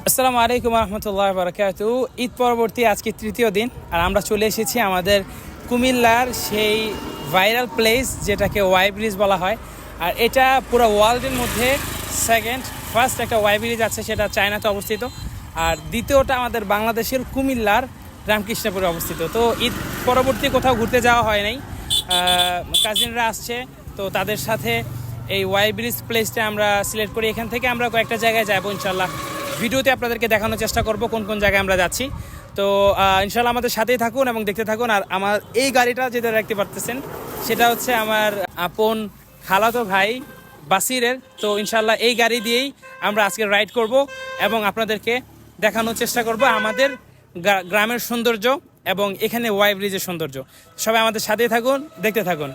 আসসালামু আলাইকুম রহমতুল্লাহ বারাকাতু। ঈদ পরবর্তী আজকে তৃতীয় দিন, আর আমরা চলে এসেছি আমাদের কুমিল্লার সেই ভাইরাল প্লেস যেটাকে ওয়াই ব্রিজ বলা হয়। আর এটা পুরো ওয়ার্ল্ডের মধ্যে ফার্স্ট একটা ওয়াই ব্রিজ আছে, সেটা চায়নাতে অবস্থিত। আর দ্বিতীয়টা আমাদের বাংলাদেশের কুমিল্লার রামকৃষ্ণপুরে অবস্থিত। তো ঈদ পরবর্তী কোথাও ঘুরতে যাওয়া হয় নাই, কাজিনরা আসছে, তো তাদের সাথে এই ওয়াই ব্রিজ প্লেসটা আমরা সিলেক্ট করি। এখান থেকে আমরা কয়েকটা জায়গায় যাবো ইনশাল্লাহ। ভিডিওতে আপনাদেরকে দেখানোর চেষ্টা করব কোন কোন জায়গায় আমরা যাচ্ছি। তো ইনশাল্লাহ আমাদের সাথেই থাকুন এবং দেখতে থাকুন। আর আমার এই গাড়িটা যেটা দেখতে পারতেছেন সেটা হচ্ছে আমার আপন খালাতো ভাই বাসিরের। তো ইনশাল্লাহ এই গাড়ি দিয়েই আমরা আজকে রাইড করব এবং আপনাদেরকে দেখানোর চেষ্টা করব আমাদের গ্রামের সৌন্দর্য এবং এখানে ওয়াই ব্রিজের সৌন্দর্য। সবাই আমাদের সাথেই থাকুন, দেখতে থাকুন।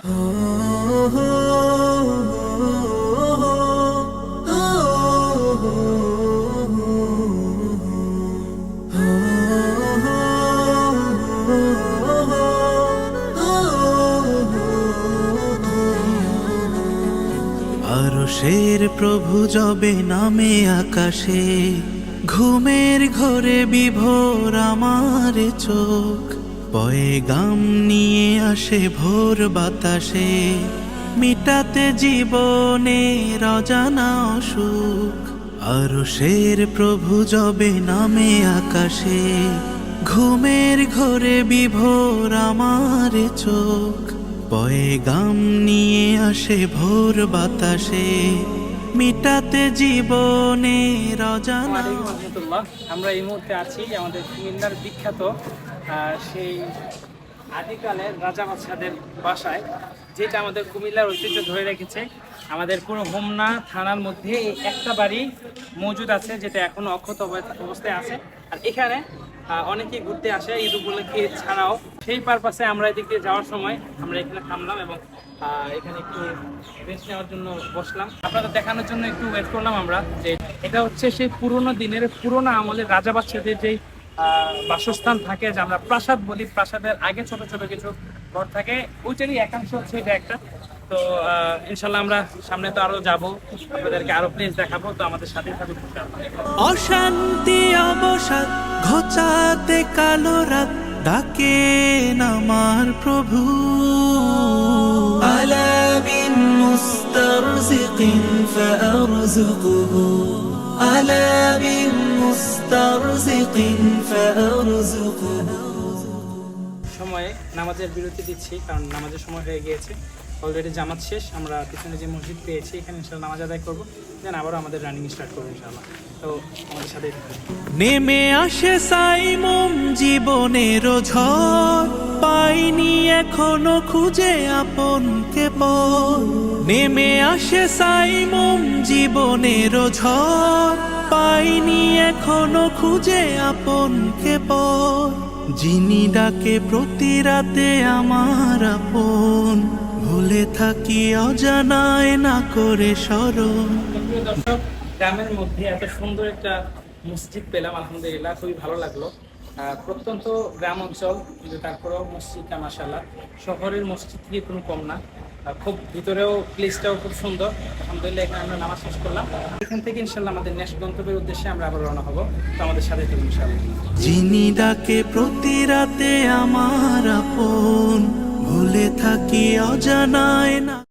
আরশের প্রভু যবে নামে আকাশে, ঘুমের ঘরে বিভোর আমার চোখ, পয়গাম নিয়ে আসে ভোর বাতাসে, মিটাতে জীবনের অজানা অসুখ। আরশের প্রভু যবে নামে আকাশে, ঘুমের ঘরে বিভোর আমার চোখ, পয়গাম নিয়ে আসে ভোর বাতাসে, মিটাতে জীবনের অজানা। আমরা এই মুহূর্তে আছি আমাদের কুমিল্লার বিখ্যাত সেই আদিকালের রাজা বাদশাদের বাসায়, যেটা আমাদের কুমিল্লার ঐতিহ্য ধরে রেখেছে। আমাদের পুরো হোমনা থানার মধ্যে এই একটা বাড়ি মজুদ আছে, যেটা এখনো অক্ষত অবস্থায় আছে। আর এখানে অনেকেই ঘুরতে আসে ঈদ উপলক্ষে ছাড়াও। সেই পারপাসে আমরা এদিক দিয়ে যাওয়ার সময় আমরা এখানে থামলাম এবং এখানে একটু রেস্ট নেওয়ার জন্য বসলাম। আপনাদের দেখানোর জন্য একটু ওয়েট করলাম আমরা, যে এটা হচ্ছে সেই পুরোনো দিনের পুরোনো আমলের রাজা বাদশাদের যেই বাসস্থান থাকে, যে আমরা প্রাসাদ বলি। প্রাসাদের আগে ছোট ছোট কিছু ঘর থাকে, ওইটারই একাংশ হচ্ছে এটা একটা। তো ইনশাল্লাহ আমরা সামনে তো আরো যাবো, আপনাদেরকে আরো প্লেস দেখাবো। তো আমাদের সাথে সাথে অশান্তি অবসাদ ঘোচাতে কালো রাত, ডাকে আমার প্রভু। আলা বিন মুস্তারজিকিন ফারযুকুহু, আলা বিন মুস্তারজিকিন ফারযুকুহু। সময়ে নামাজের বিরতি দিচ্ছি, কারণ নামাজের সময় হয়ে গিয়েছে। অলরেডি জামাত শেষ, আমরা পিছনে যে মসজিদ পেয়েছি এখানে ইনশাল্লাহ নামাজ আদায় করবো, দেন আবারও আমাদের রানিং স্টার্ট করবো ইনশাল্লাহ। তো আমাদের সাথে নেমে আসে সাইমুম জীবনের ঝড়, পাইনি এখনো খুঁজে আপনকে পর। নেমে আসে সাইমুম জীবনের ঝড়, পাইনি এখনো খুঁজে আপনকে পর। যিনি ডাকে প্রতি রাতে আমার আপন, ভুলে থাকি অজানায় না করে স্মরণ। দর্শক, গ্রামের মধ্যে এত সুন্দর একটা মসজিদ পেলাম, আলহামদুলিল্লাহ খুবই ভালো লাগলো। প্রত্যন্ত গ্রাম অঞ্চল, কিন্তু তারপরেও মসজিদটা মাশাআল্লাহ শহরের মসজিদ থেকে কোনো কম না। খুব ভিতরেও প্লেসটাও খুব সুন্দর। আলহামদুলিল্লাহ এখানে আমরা নামাজ শেষ করলাম। এখান থেকে ইনশাল্লাহ আমাদের নেক্সট গন্তব্যের উদ্দেশ্যে আমরা আবার রওনা হবো। তো আমাদের সাথে থাকুন ইনশাল্লাহ। যিনি ডাকে প্রতি রাতে আমার আপন, ভুলে থাকি অজানায় না।